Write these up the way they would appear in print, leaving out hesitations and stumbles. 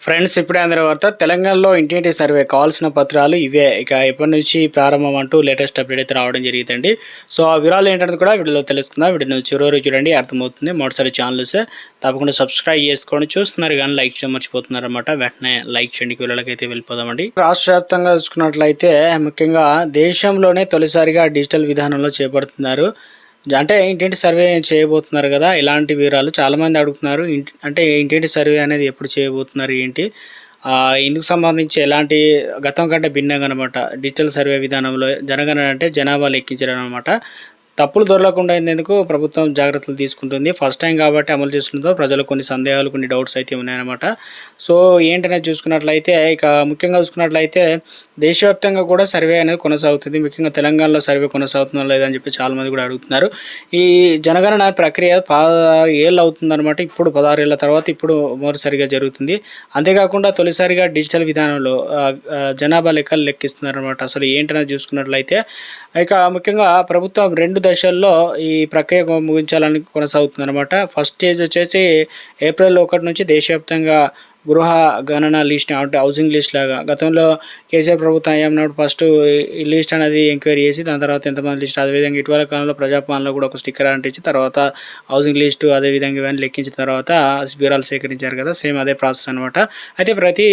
Friends ఇప్పుడే అందరి వార్త తెలంగాణలో ఇంటింటి సర్వే కావాల్సిన పత్రాలు ఇవే ఇక ఎప్పటి నుంచి ప్రారంభం అంటూ లేటెస్ట్ అప్డేట్ అయితే రావడం జరిగిందండి. సో ఆ వివరాలు ఏంటంటే కూడా వీడియోలో తెలుసుకుందాం. వీడియోని చివరి చూడండి, అర్థమవుతుంది. మొదటిసారి ఛానల్ వస్తే తప్పకుండా సబ్స్క్రైబ్ చేసుకోండి. చూస్తున్నారు కానీ లైక్ చేయడం మర్చిపోతున్నారు అనమాట. వెంటనే లైక్ చేయండి. వీడియోలకైతే వెళ్ళిపోదామండి. రాష్ట్ర వ్యాప్తంగా చూసుకున్నట్లయితే ముఖ్యంగా దేశంలోనే తొలిసారిగా డిజిటల్ విధానంలో చేపడుతున్నారు. అంటే ఇంటింటి సర్వే చేయబోతున్నారు కదా, ఇలాంటి వివరాలు చాలామంది అడుగుతున్నారు. అంటే ఇంటింటి సర్వే అనేది ఎప్పుడు చేయబోతున్నారు, ఏంటి, ఇందుకు సంబంధించి ఎలాంటి గతం కంటే భిన్నంగా అనమాట. డిజిటల్ సర్వే విధానంలో జనగణన అంటే జనాభా లెక్కించడం అనమాట. తప్పులు దొరకకుండా ఉండేందుకు ప్రభుత్వం జాగ్రత్తలు తీసుకుంటుంది. ఫస్ట్ టైం కాబట్టి అమలు చేస్తుందో ప్రజలకు కొన్ని సందేహాలు, కొన్ని డౌట్స్ అయితే ఉన్నాయన్నమాట. సో ఏంటనేది చూసుకున్నట్లయితే ఇక ముఖ్యంగా చూసుకున్నట్లయితే దేశవ్యాప్తంగా కూడా సర్వే అనేది కొనసాగుతుంది. ముఖ్యంగా తెలంగాణలో సర్వే కొనసాగుతుందో లేదని చెప్పి చాలామంది కూడా అడుగుతున్నారు. ఈ జనగణన ప్రక్రియ 16 ఏళ్ళు అవుతుందన్నమాట. ఇప్పుడు 16 ఏళ్ళ తర్వాత ఇప్పుడు మొదటిసారిగా జరుగుతుంది. అంతేకాకుండా తొలిసారిగా డిజిటల్ విధానంలో జనాభా లెక్కలు లెక్కిస్తున్నారనమాట. అసలు ఏంటనేది చూసుకున్నట్లయితే ఇక ముఖ్యంగా ప్రభుత్వం 2 దశల్లో ఈ ప్రక్రియ ముగించాలని కొనసాగుతుందన్నమాట. ఫస్ట్ స్టేజ్ వచ్చేసి ఏప్రిల్ 1 నుంచి దేశవ్యాప్తంగా గృహ గణన లిస్ట్, అంటే హౌసింగ్ లిస్ట్ లాగా. గతంలో కేసీఆర్ ప్రభుత్వం ఏమన్నప్పుడు ఫస్ట్ ఈ లిస్ట్ అనేది ఎంక్వైరీ చేసి దాని తర్వాత ఎంతమంది లిస్ట్, అదేవిధంగా ఇటీవల కాలంలో ప్రజాపాలనలో కూడా ఒక స్టిక్కర్ అంటించి తర్వాత హౌసింగ్ లిస్టు అదేవిధంగా ఇవన్నీ లెక్కించిన తర్వాత వివరాలు సేకరించారు కదా, సేమ్ అదే ప్రాసెస్ అనమాట. అయితే ప్రతి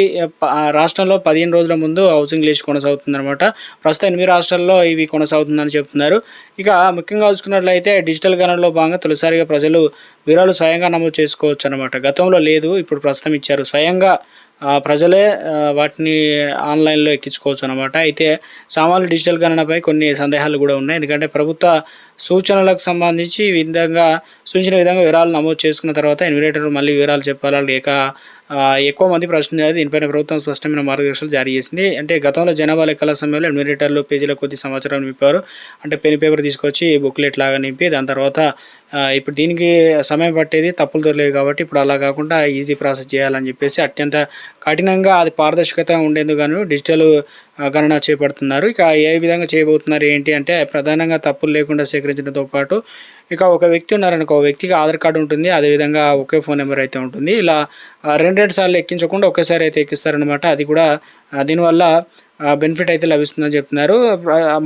రాష్ట్రంలో 15 రోజుల ముందు హౌసింగ్ లిస్ట్ కొనసాగుతుందన్నమాట. ప్రస్తుతం 8 రాష్ట్రాల్లో ఇవి కొనసాగుతుందని చెప్తున్నారు. ఇక ముఖ్యంగా చూసుకున్నట్లయితే డిజిటల్ గణనలో భాగంగా తొలిసారిగా ప్రజలు వివరాలు స్వయంగా నమోదు చేసుకోవచ్చు అనమాట. గతంలో లేదు, ఇప్పుడు ప్రస్తుతం ఇచ్చారు. స్వయంగా ప్రజలే వాటిని ఆన్లైన్లో ఎక్కించుకోవచ్చు అనమాట. అయితే సామాన్య డిజిటల్ గణనపై కొన్ని సందేహాలు కూడా ఉన్నాయి. ఎందుకంటే ప్రభుత్వ సూచనలకు సంబంధించి విధంగా సూచించిన విధంగా వివరాలు నమోదు చేసుకున్న తర్వాత ఎన్యూమరేటర్ మళ్ళీ వివరాలు చెప్పాలా లేక ఎక్కువ మంది ప్రశ్నించారు. దీనిపైన ప్రభుత్వం స్పష్టమైన మార్గదర్శకాలు జారీ చేసింది. అంటే గతంలో జనాభా లెక్కల సమయంలో ఎన్యూమరేటర్లు పేజీల కొద్ది సమాచారం నింపారు. అంటే పెన్ పేపర్ తీసుకొచ్చి బుక్లెట్ లాగా నింపి దాని తర్వాత ఇప్పుడు దీనికి సమయం పట్టేది, తప్పులు దొరలేవు కాబట్టి ఇప్పుడు అలా కాకుండా ఈజీ ప్రాసెస్ చేయాలని చెప్పేసి అత్యంత కఠినంగా అది పారదర్శకత ఉండేందుకు గాను డిజిటల్ గణన చేపడుతున్నారు. ఇక ఏ విధంగా చేయబోతున్నారు ఏంటి అంటే ప్రధానంగా తప్పులు లేకుండా సేకరించడంతో పాటు ఇక ఒక వ్యక్తి ఉన్నారనుకో, ఒక వ్యక్తికి ఆధార్ కార్డు ఉంటుంది, అదేవిధంగా ఒకే ఫోన్ నెంబర్ అయితే ఉంటుంది. ఇలా 2 సార్లు ఎక్కించకుండా ఒకేసారి అయితే ఎక్కిస్తారనమాట. అది కూడా దీనివల్ల బెనిఫిట్ అయితే లభిస్తుందని చెప్తున్నారు.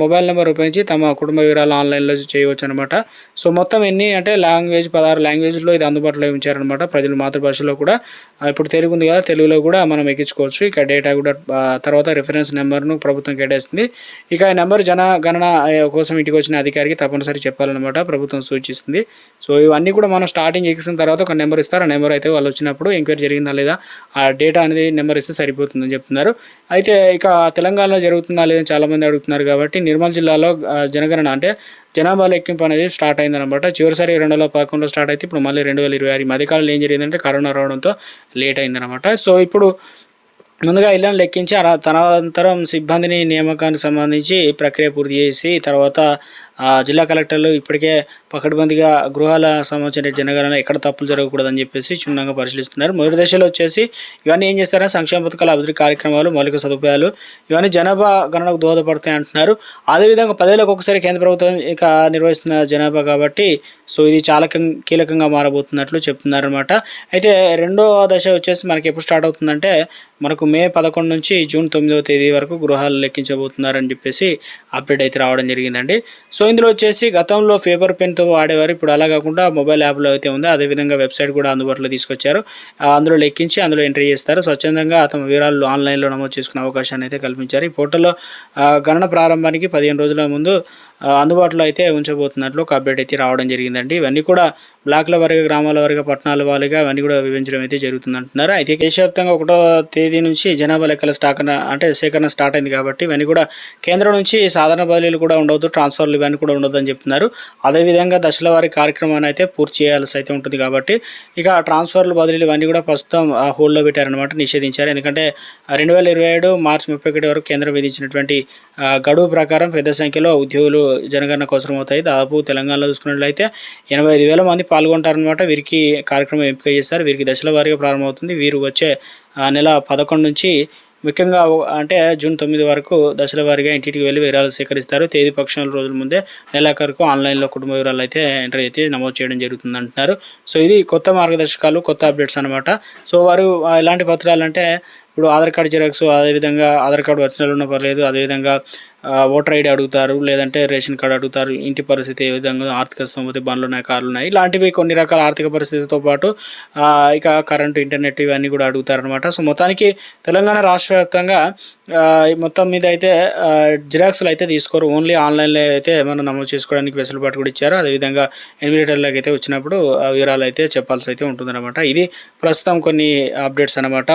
మొబైల్ నెంబర్ ఉపయోగించి తమ కుటుంబ వివరాలు ఆన్లైన్లో చేయవచ్చు అనమాట. సో మొత్తం ఎన్ని అంటే 16 లాంగ్వేజ్లో ఇది అందుబాటులో ఉంచారనమాట. ప్రజలు మాతృభాషలో కూడా ఇప్పుడు తెలుగు ఉంది కదా, తెలుగులో కూడా మనం ఎక్కించుకోవచ్చు. ఇక డేటా కూడా తర్వాత రిఫరెన్స్ నెంబర్ను ప్రభుత్వం కేటాయిస్తుంది. ఇక ఈ నెంబర్ జనగణన కోసం ఇంటికి వచ్చిన అధికారికి తప్పనిసరి చెప్పాలన్నమాట ప్రభుత్వం సూచిస్తుంది. సో ఇవన్నీ కూడా మనం స్టార్టింగ్ ఎక్కిసిన తర్వాత ఒక నెంబర్ ఇస్తారు. ఆ నెంబర్ అయితే వాళ్ళు వచ్చినప్పుడు ఎంక్వైరీ జరిగిందా లేదా ఆ డేటా అనేది నెంబర్ ఇస్తే సరిపోతుందని చెప్తున్నారు. అయితే ఇక తెలంగాణలో జరుగుతుందా లేదని చాలామంది అడుగుతున్నారు కాబట్టి నిర్మల్ జిల్లాలో జనగణన అంటే జనాభా లెక్కింపు అనేది స్టార్ట్ అయిందనమాట. చివరిసారి 2011లో స్టార్ట్ అయితే ఇప్పుడు మళ్ళీ 2026 మధ్యకాలంలో ఏం జరిగిందంటే కరోనా రావడంతో లేట్ అయిందనమాట. సో ఇప్పుడు ముందుగా ఇళ్లను లెక్కించి తదనంతరం సిబ్బందిని నియామకానికి సంబంధించి ప్రక్రియ పూర్తి చేసి తర్వాత జిల్లా కలెక్టర్లు ఇప్పటికే పకడ్బందీగా గృహాల సంబంధించిన జనగణన ఎక్కడ తప్పులు జరగకూడదని చెప్పేసి క్షుణ్ణంగా పరిశీలిస్తున్నారు. మొదటి దశలో వచ్చేసి ఇవన్నీ ఏం చేస్తారంటే సంక్షేమ పథకాల అభివృద్ధి కార్యక్రమాలు, మౌలిక సదుపాయాలు ఇవన్నీ జనాభా గణనకు దోహదపడతాయి అంటున్నారు. అదేవిధంగా 10 ఏళ్ళకు ఒకసారి కేంద్ర ప్రభుత్వం ఇక నిర్వహిస్తున్న జనాభా కాబట్టి సో ఇది చాలా కీలకంగా మారబోతున్నట్లు చెప్తున్నారనమాట. అయితే 2వ దశ వచ్చేసి మనకి ఎప్పుడు స్టార్ట్ అవుతుందంటే మనకు మే 11 నుంచి జూన్ 9వ తేదీ వరకు గృహాలు లెక్కించబోతున్నారని చెప్పేసి అప్డేట్ అయితే రావడం జరిగిందండి. సో ఇందులో వచ్చేసి గతంలో పేపర్ పెన్తో వాడేవారు, ఇప్పుడు అలా కాకుండా మొబైల్ యాప్లో అయితే ఉంది. అదేవిధంగా వెబ్సైట్ కూడా అందుబాటులో తీసుకొచ్చారు. అందులో లెక్కించి అందులో ఎంట్రీ చేస్తారు. స్వచ్ఛందంగా తమ వివరాలు ఆన్లైన్లో నమోదు చేసుకునే అవకాశాన్ని అయితే కల్పించారు. ఈ పోర్టల్లో గణన ప్రారంభానికి 15 రోజుల ముందు అందుబాటులో అయితే ఉంచబోతున్నట్లు ఒక అప్డేట్ అయితే రావడం జరిగిందండి. ఇవన్నీ కూడా బ్లాక్ల వారిగా, గ్రామాల వారిగా, పట్టణాల వారిగా ఇవన్నీ కూడా వివరించడం అయితే జరుగుతుంది అంటున్నారు. అయితే దేశవ్యాప్తంగా 1వ తేదీ నుంచి జనాభా లెక్కల సేకరణ స్టార్ట్ అయింది కాబట్టి ఇవన్నీ కూడా కేంద్రం నుంచి సాధారణ బదిలీలు కూడా ఉండవద్దు, ట్రాన్స్ఫర్లు ఇవన్నీ కూడా ఉండదు అని చెప్తున్నారు. అదేవిధంగా దశల వారి కార్యక్రమాన్ని అయితే పూర్తి చేయాల్సి అయితే ఉంటుంది కాబట్టి ఇక ట్రాన్స్ఫర్లు, బదిలీలు ఇవన్నీ కూడా ప్రస్తుతం హోల్డ్లో పెట్టారనమాట, నిషేధించారు. ఎందుకంటే 2027 మార్చి 31 వరకు కేంద్రం విధించినటువంటి గడువు ప్రకారం పెద్ద సంఖ్యలో ఉద్యోగులు జనగణన కోసం అవుతాయి. దాదాపు తెలంగాణలో చూసుకున్నట్లయితే 85,000 మంది పాల్గొంటారనమాట. వీరికి కార్యక్రమం ఎంపిక చేస్తారు. వీరికి దశల వారీగా ప్రారంభమవుతుంది. వీరు వచ్చే నెల 11 నుంచి ముఖ్యంగా అంటే జూన్ 9 వరకు దశల వారీగా ఇంటింటికి వెళ్ళి వివరాలు సేకరిస్తారు. తేదీ పక్షాల రోజుల ముందే నెలాఖరుకు ఆన్లైన్లో కుటుంబ వివరాలు అయితే ఎంటర్ అయితే నమోదు చేయడం జరుగుతుంది అంటున్నారు. సో ఇది కొత్త మార్గదర్శకాలు, కొత్త అప్డేట్స్ అనమాట. సో వారు ఎలాంటి పత్రాలు అంటే ఇప్పుడు ఆధార్ కార్డు జిరాక్స్, అదేవిధంగా ఆధార్ కార్డు ఒరిజినల్ ఉన్నా పర్లేదు, అదేవిధంగా ఓటర్ ఐడి అడుగుతారు, లేదంటే రేషన్ కార్డు అడుగుతారు, ఇంటి పరిస్థితి ఏ విధంగా, ఆర్థిక స్తోమత, బండ్లు ఉన్నాయి, కార్లు ఉన్నాయి, ఇలాంటివి కొన్ని రకాల ఆర్థిక పరిస్థితితో పాటు ఇక కరెంటు, ఇంటర్నెట్ ఇవన్నీ కూడా అడుగుతారనమాట. సో మొత్తానికి తెలంగాణ రాష్ట్ర వ్యాప్తంగా మొత్తం మీద అయితే జిరాక్స్లు అయితే తీసుకోరు, ఓన్లీ ఆన్లైన్లో అయితే మనం నమోదు చేసుకోవడానికి వెసులుబాటు కూడా ఇచ్చారు. అదేవిధంగా ఎన్విలేటర్లకు అయితే వచ్చినప్పుడు వివరాలు అయితే చెప్పాల్సి అయితే ఉంటుందన్నమాట. ఇది ప్రస్తుతం కొన్ని అప్డేట్స్ అనమాట.